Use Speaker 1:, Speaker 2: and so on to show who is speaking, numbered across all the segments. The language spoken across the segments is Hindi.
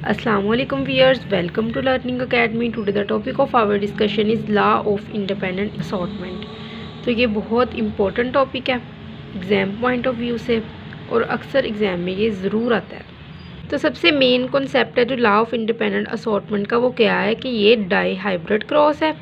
Speaker 1: Assalamu alaikum viewers, welcome to Learning Academy. Today the topic of our discussion is law of independent assortment. तो ये बहुत इम्पोर्टेंट टॉपिक है एग्ज़ाम पॉइंट ऑफ व्यू से और अक्सर एग्ज़ाम में ये ज़रूर आता है। तो सबसे मेन कॉन्सेप्ट है जो लॉ ऑफ इंडिपेंडेंट असॉर्टमेंट का, वो क्या है कि ये डाई हाइब्रिड क्रॉस है।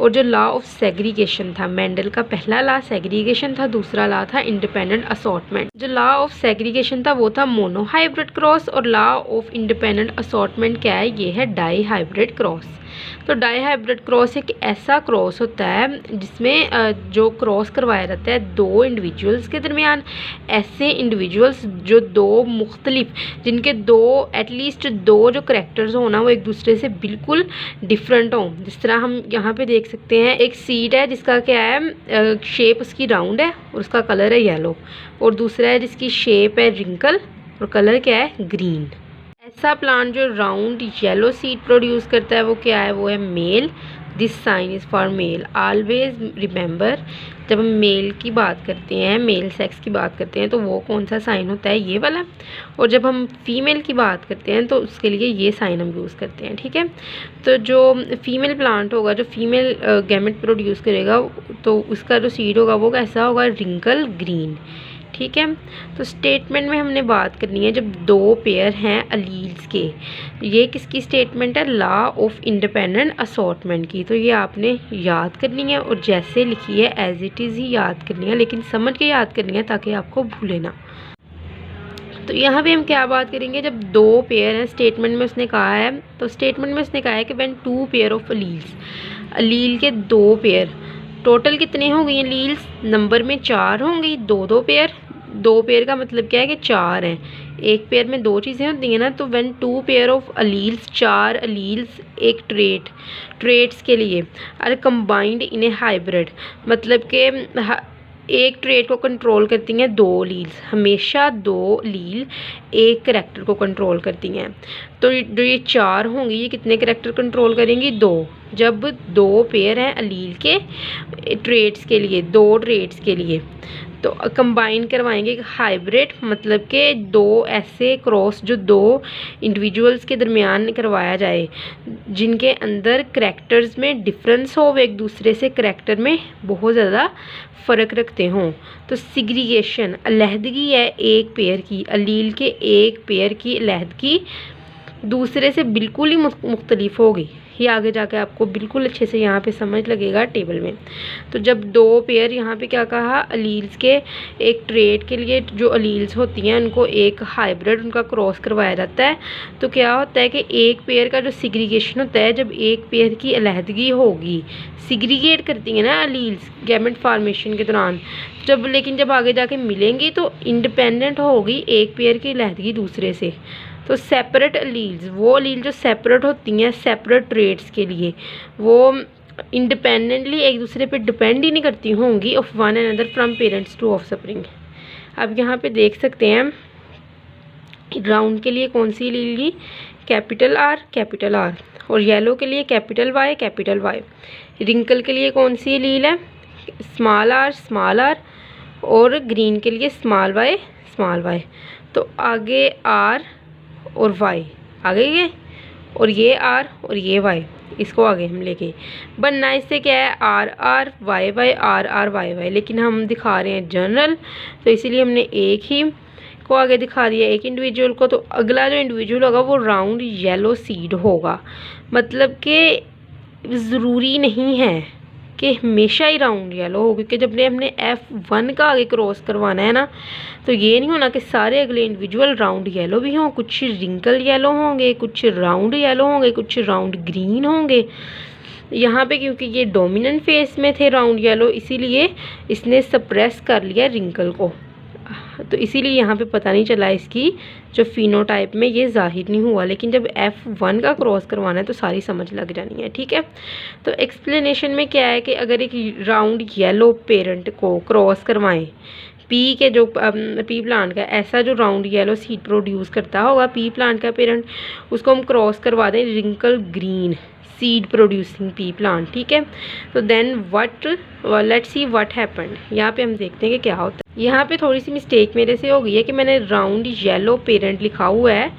Speaker 1: और जो लॉ ऑफ सेग्रीगेशन था, मेंडल का पहला लॉ सेग्रीगेशन था, दूसरा लॉ था इंडिपेंडेंट असॉर्टमेंट। जो लॉ ऑफ सेग्रीगेशन था वो था मोनो हाइब्रिड क्रॉस, और लॉ ऑफ इंडिपेंडेंट असॉर्टमेंट क्या है, ये है डाई हाइब्रिड क्रॉस। तो डाई हाइब्रिड क्रॉस एक ऐसा क्रॉस होता है जिसमें जो क्रॉस करवाया जाता है दो इंडिविजुअल्स के दरमियान। ऐसे इंडिविजुअल्स जो दो मुख्तलिफ, जिनके दो एटलीस्ट दो जो करेक्टर्स हो ना, वो एक दूसरे से बिल्कुल डिफरेंट हों। जिस तरह हम यहाँ पे देख सकते हैं, एक सीड है जिसका क्या है, शेप उसकी राउंड है और उसका कलर है येलो, और दूसरा है जिसकी शेप है रिंकल और कलर क्या है, ग्रीन। ऐसा प्लांट जो राउंड येलो सीड प्रोड्यूस करता है वो क्या है, वो है male. This sign is for male. Always remember, जब हम मेल की बात करते हैं, मेल सेक्स की बात करते हैं, तो वो कौन सा साइन होता है, ये वाला। और जब हम फीमेल की बात करते हैं तो उसके लिए ये साइन हम यूज़ करते हैं, ठीक है। तो जो फीमेल प्लांट होगा, जो फीमेल गैमेट प्रोड्यूस करेगा, तो उसका जो सीड होगा वो कैसा होगा, रिंकल ग्रीन, ठीक है। तो स्टेटमेंट में हमने बात करनी है जब दो पेयर हैं अलील्स के। ये किसकी स्टेटमेंट है, लॉ ऑफ इंडिपेंडेंट असॉर्टमेंट की। तो ये आपने याद करनी है और जैसे लिखी है एज इट इज़ ही याद करनी है, लेकिन समझ के याद करनी है ताकि आपको भूले ना। तो यहाँ पे हम क्या बात करेंगे, जब दो पेयर हैं, स्टेटमेंट में उसने कहा है, तो स्टेटमेंट में उसने कहा है कि when two pair of alleles, allele के दो पेयर, टोटल कितने हो गई अलील्स, नंबर में 4 होंगी, दो पेयर। दो पेयर का मतलब क्या है कि 4 हैं। एक पेयर में दो चीज़ें होती हैं ना, तो when two pair of alleles, 4 alleles एक ट्रेट्स के लिए अरे कंबाइंड इन ए हाइब्रिड, मतलब कि एक ट्रेट को कंट्रोल करती हैं दो अलील्स। हमेशा दो अलील एक करैक्टर को कंट्रोल करती हैं। तो जो ये 4 होंगी, ये कितने करैक्टर कंट्रोल करेंगी, 2। जब दो पेयर हैं अलील के ट्रेट्स के लिए, दो ट्रेट्स के लिए, तो कंबाइन करवाएंगे हाइब्रिड, मतलब कि दो ऐसे क्रॉस जो दो इंडिविजुअल्स के दरमियान करवाया जाए जिनके अंदर करैक्टर्स में डिफरेंस हो, वो एक दूसरे से करैक्टर में बहुत ज़्यादा फ़र्क रखते हों। तो सिग्रीगेशन, अलहदगी है एक पेयर की, अलील के एक पेयर की अलहदगी दूसरे से बिल्कुल ही मुख्तलिफ होगी। ये आगे जाके आपको बिल्कुल अच्छे से यहाँ पे समझ लगेगा टेबल में। तो जब दो पेयर, यहाँ पे क्या कहा, अलील्स के एक ट्रेट के लिए जो अलील्स होती हैं उनको एक हाइब्रिड, उनका क्रॉस करवाया जाता है, तो क्या होता है कि एक पेयर का जो सिग्रीगेशन होता है, जब एक पेयर की अलहदगी होगी, सिग्रीगेट करती हैं ना अलील्स गैमेट फॉर्मेशन के दौरान, लेकिन जब आगे जाके मिलेंगी तो इंडिपेंडेंट होगी एक पेयर की अलहदगी दूसरे से। तो सेपरेट अलील्स, वो अलील जो सेपरेट होती हैं सेपरेट ट्रेट्स के लिए, वो इंडिपेंडेंटली एक दूसरे पे डिपेंड ही नहीं करती होंगी of one another from parents two of spring. अब यहाँ पे देख सकते हैं राउंड के लिए कौन सी अलील ली, कैपिटल आर, और येलो के लिए कैपिटल वाई। रिंकल के लिए कौन सी अलील है, स्मॉल आर, और ग्रीन के लिए स्मॉल वाई। तो आगे आर और वाई आगे गए, और ये आर और ये वाई, इसको आगे हम लेके बनना। इससे क्या है, आर वाई आर वाई, लेकिन हम दिखा रहे हैं जनरल, तो इसीलिए हमने एक ही को आगे दिखा दिया, एक इंडिविजुअल को। तो अगला जो इंडिविजुअल होगा वो राउंड येलो सीड होगा। मतलब कि ज़रूरी नहीं है कि हमेशा ही राउंड येलो हो, क्योंकि जब हमने F1 का आगे क्रॉस करवाना है ना, तो ये नहीं होना कि सारे अगले इंडिविजुअल राउंड येलो भी हों। कुछ रिंकल येलो होंगे, कुछ राउंड येलो होंगे, कुछ राउंड ग्रीन होंगे। यहाँ पे क्योंकि ये डोमिनेंट फेस में थे राउंड येलो, इसीलिए इसने सप्रेस कर लिया रिंकल को, तो इसीलिए यहाँ पे पता नहीं चला इसकी जो फिनोटाइप में ये जाहिर नहीं हुआ। लेकिन जब F1 का क्रॉस करवाना है तो सारी समझ लग जानी है, ठीक है। तो एक्सप्लेनेशन में क्या है कि अगर एक राउंड येलो पेरेंट को क्रॉस करवाएं, पी के जो पी प्लांट का ऐसा जो राउंड येलो सीड प्रोड्यूस करता होगा पी प्लांट का पेरेंट, उसको हम क्रॉस करवा दें wrinkle green seed producing pea plant, ठीक है। तो then let's see what happened. यहाँ पे हम देखते हैं कि क्या होता है। यहाँ पे थोड़ी सी मिस्टेक मेरे से हो गई है कि मैंने राउंड येलो पेरेंट लिखा हुआ है,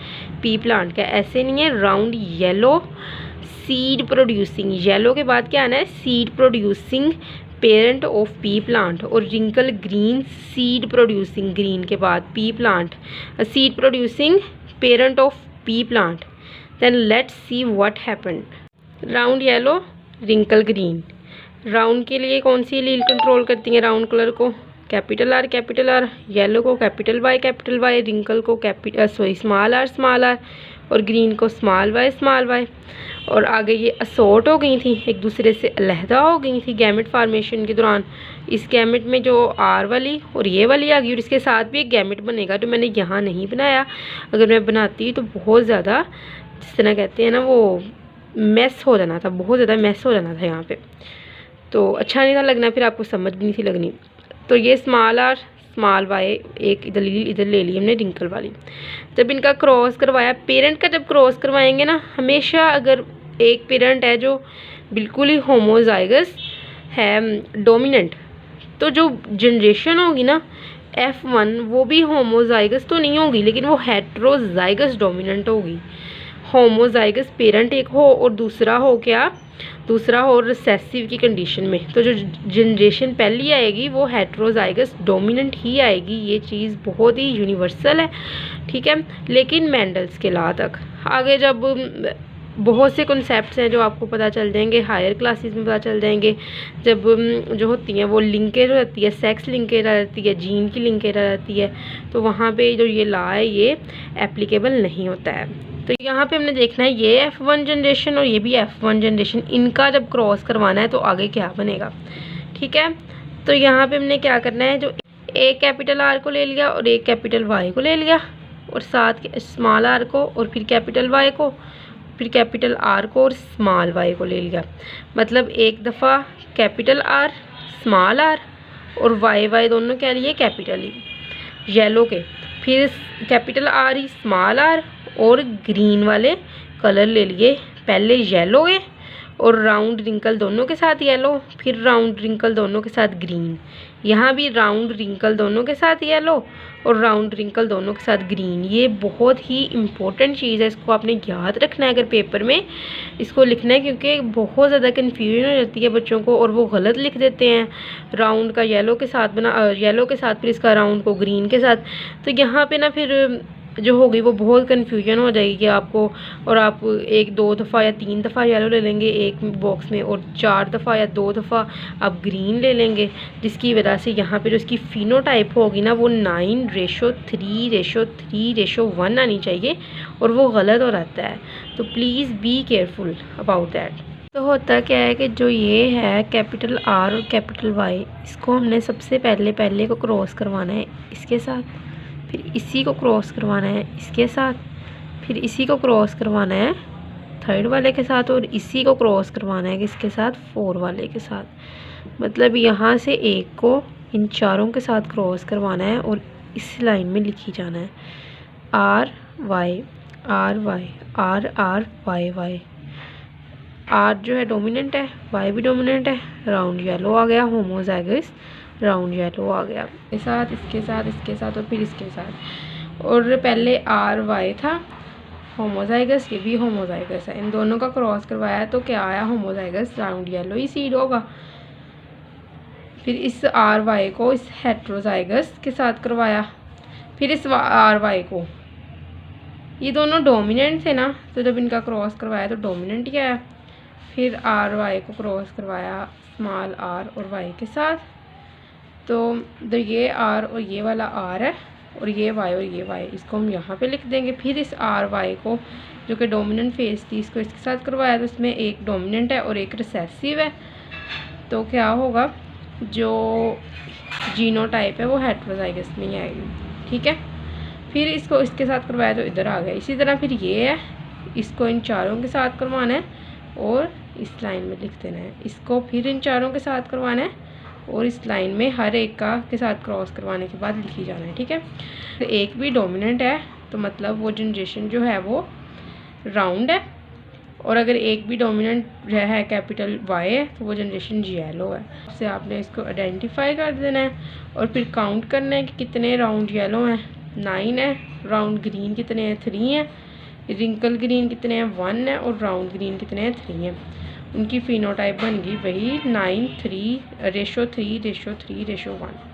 Speaker 1: पी प्लांट का, ऐसे नहीं है, round yellow seed producing, yellow के बाद क्या आना है, seed producing parent of pea plant, और wrinkle green seed producing, green के बाद pea plant, seed producing parent of pea plant. Then let's see what happened. Round yellow, wrinkle green. Round के लिए कौन सी लील कंट्रोल करती है राउंड कलर को, कैपिटल आर, येलो को कैपिटल वाई, रिंकल को स्मॉल आर, और ग्रीन को स्मॉल वाई। और आगे ये असोर्ट हो गई थी, एक दूसरे से अलहदा हो गई थी गैमेट फार्मेशन के दौरान। इस गैमेट में जो आर वाली और ये वाली आ गई, और इसके साथ भी एक गैमेट बनेगा, तो मैंने यहाँ नहीं बनाया। अगर मैं बनाती तो बहुत ज़्यादा, जिस तरह कहते हैं ना, वो मैस हो जाना था, बहुत ज़्यादा मैस हो जाना था यहाँ पे, तो अच्छा नहीं था लगना, फिर आपको समझ भी नहीं थी लगनी। तो ये स्मॉल आर स्मॉल वाई, एक इधर ले ली हमने रिंकल वाली। जब इनका क्रॉस करवाया, पेरेंट का जब क्रॉस करवाएंगे ना, हमेशा अगर एक पेरेंट है जो बिल्कुल ही होमोजाइगस है डोमिनेंट, तो जो जनरेशन होगी ना F1 वो भी होमोजाइगस तो नहीं होगी, लेकिन वो हेट्रोजाइगस डोमिनेंट होगी। होमोजाइगस पेरेंट एक हो और दूसरा हो रिसेसिव की कंडीशन में, तो जो जनरेशन पहली आएगी वो हेट्रोजाइगस डोमिनेंट ही आएगी। ये चीज़ बहुत ही यूनिवर्सल है, ठीक है। लेकिन मेंडल्स के लॉ तक आगे जब बहुत से कॉन्सेप्ट्स हैं जो आपको पता चल जाएंगे, हायर क्लासेस में पता चल जाएंगे, जब जो होती हैं वो लिंकेज रहती है, सेक्स लिंकेज रहती है, जीन की लिंकेज रहती है, तो वहाँ पे जो ये लॉ है ये एप्लीकेबल नहीं होता है। तो यहाँ पे हमने देखना है ये F1 जनरेशन और ये भी F1 जनरेशन, इनका जब क्रॉस करवाना है तो आगे क्या बनेगा, ठीक है। तो यहाँ पे हमने क्या करना है, जो एक कैपिटल R को ले लिया और एक कैपिटल Y को ले लिया, और साथ स्मॉल r को, और फिर कैपिटल Y को, फिर कैपिटल R को और स्मॉल y को ले लिया। मतलब एक दफ़ा कैपिटल R स्मॉल r और y दोनों क्या लिए, कैपिटल ही येलो के, फिर कैपिटल R ही स्मॉल r और ग्रीन वाले कलर ले लिए, पहले येलो है और राउंड रिंकल दोनों के साथ येलो, फिर राउंड रिंकल दोनों के साथ ग्रीन। यहाँ भी राउंड रिंकल दोनों के साथ येलो और राउंड रिंकल दोनों के साथ ग्रीन। ये बहुत ही इम्पोर्टेंट चीज़ है, इसको आपने याद रखना है अगर पेपर में इसको लिखना है, क्योंकि बहुत ज़्यादा कन्फ्यूजन हो जाती है बच्चों को और वो गलत लिख देते हैं। राउंड का येलो के साथ येलो के साथ, फिर इसका राउंड को ग्रीन के साथ, तो यहाँ पे ना फिर जो होगी वो बहुत कन्फ्यूजन हो जाएगी आपको, और आप एक दो दफ़ा या तीन दफ़ा येलो ले लेंगे एक बॉक्स में, और 4 दफ़ा या 2 दफ़ा आप ग्रीन ले लेंगे, जिसकी वजह से यहाँ पे जो इसकी फिनोटाइप होगी ना वो 9:3:3:1 आनी चाहिए, और वो गलत हो जाता है। तो please be careful about that. तो होता क्या है कि जो ये है कैपिटल R और कैपिटल Y, इसको हमने सबसे पहले को क्रॉस करवाना है इसके साथ, फिर इसी को क्रॉस करवाना है इसके साथ, फिर इसी को क्रॉस करवाना है थर्ड वाले के साथ, और इसी को क्रॉस करवाना है किसके साथ, 4 वाले के साथ। मतलब यहाँ से एक को इन चारों के साथ क्रॉस करवाना है और इस लाइन में लिखी जाना है R Y R Y R R Y Y। R जो है डोमिनेंट है, Y भी डोमिनेंट है, राउंड येलो आ गया, होमोजाइगस राउंड येलो आ गया, इसके साथ इसके साथ इसके साथ और फिर इसके साथ। और पहले RY था होमोजाइगस, ये भी होमोजाइगस है, इन दोनों का क्रॉस करवाया तो क्या आया, होमोजाइगस राउंड येलो ही सीड होगा। फिर इस RY को इस हेट्रोजाइगस के साथ करवाया, फिर इस RY को, ये दोनों डोमिनेंट थे ना, तो जब इनका क्रॉस करवाया तो डोमिनेंट ही आया। फिर RY को क्रॉस करवाया स्मॉल r और y के साथ, तो ये R और ये वाला R है और ये Y और ये Y, इसको हम यहाँ पे लिख देंगे। फिर इस RY को जो कि डोमिनेंट फेस थी इसको इसके साथ करवाया, तो इसमें एक डोमिनेंट है और एक रिसेसिव है, तो क्या होगा, जो जीनोटाइप है वो हेट्रोजाइगस में ही आएगी, ठीक है। फिर इसको इसके साथ करवाया तो इधर आ गया। इसी तरह फिर ये है, इसको इन चारों के साथ करवाना है और इस लाइन में लिख देना है, इसको फिर इन चारों के साथ करवाना है और इस लाइन में हर एक का के साथ क्रॉस करवाने के बाद लिखी जाना है, ठीक है। तो एक भी डोमिनेंट है तो मतलब वो जनरेशन जो है वो राउंड है, और अगर एक भी डोमिनेंट है कैपिटल Y है तो वो जनरेशन येलो है। उससे आपने इसको आइडेंटिफाई कर देना है और फिर काउंट करना है कि कितने राउंड येलो हैं, 9 है, राउंड ग्रीन कितने हैं, 3 है, रिंकल ग्रीन कितने हैं 1 है और राउंड ग्रीन कितने हैं 3 हैं। उनकी फिनोटाइप बन गई वही 9:3 रेशो 3:3:1।